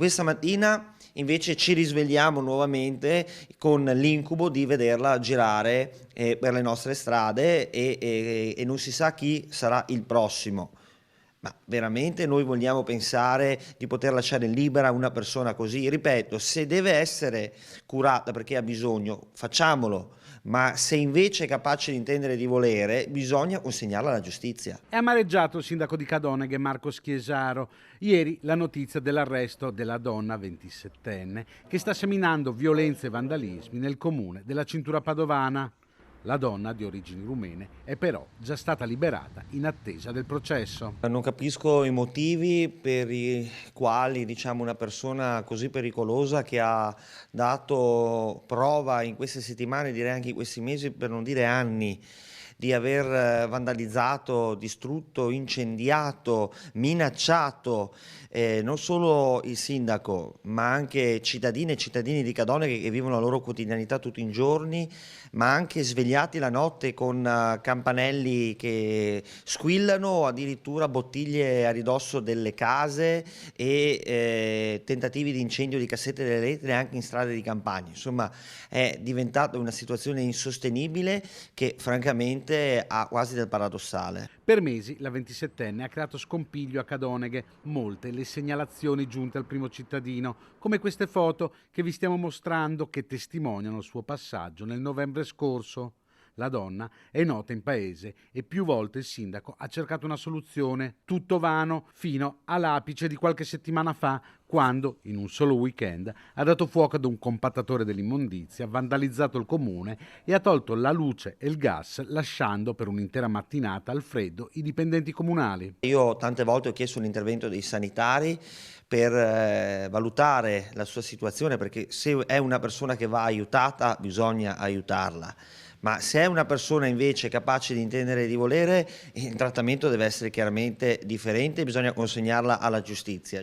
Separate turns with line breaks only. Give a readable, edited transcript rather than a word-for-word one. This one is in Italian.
Questa mattina invece ci risvegliamo nuovamente con l'incubo di vederla girare per le nostre strade e non si sa chi sarà il prossimo. Ma veramente noi vogliamo pensare di poter lasciare libera una persona così? Ripeto, se deve essere curata perché ha bisogno, facciamolo, ma se invece è capace di intendere e di volere, bisogna consegnarla alla giustizia.
È amareggiato il sindaco di Cadoneghe Marco Schiesaro. Ieri la notizia dell'arresto della donna 27enne che sta seminando violenze e vandalismi nel comune della Cintura Padovana. La donna, di origini rumene, è però già stata liberata in attesa del processo.
Non capisco i motivi per i quali, una persona così pericolosa che ha dato prova in queste settimane, direi anche in questi mesi, per non dire anni, di aver vandalizzato, distrutto, incendiato, minacciato non solo il sindaco, ma anche cittadine e cittadini di Cadoneghe che vivono la loro quotidianità tutti i giorni, ma anche svegliati la notte con campanelli che squillano, addirittura bottiglie a ridosso delle case e tentativi di incendio di cassette delle lettere anche in strade di campagna. Insomma, è diventata una situazione insostenibile che francamente ha quasi del paradossale.
Per mesi la 27enne ha creato scompiglio a Cadoneghe, molte le segnalazioni giunte al primo cittadino, come queste foto che vi stiamo mostrando che testimoniano il suo passaggio nel novembre scorso. La donna è nota in paese e più volte il sindaco ha cercato una soluzione, tutto vano, fino all'apice di qualche settimana fa, quando, in un solo weekend, ha dato fuoco ad un compattatore dell'immondizia, ha vandalizzato il comune e ha tolto la luce e il gas, lasciando per un'intera mattinata al freddo i dipendenti comunali.
Io tante volte ho chiesto l'intervento dei sanitari per valutare la sua situazione, perché se è una persona che va aiutata bisogna aiutarla, ma se è una persona invece capace di intendere e di volere, il trattamento deve essere chiaramente differente e bisogna consegnarla alla giustizia.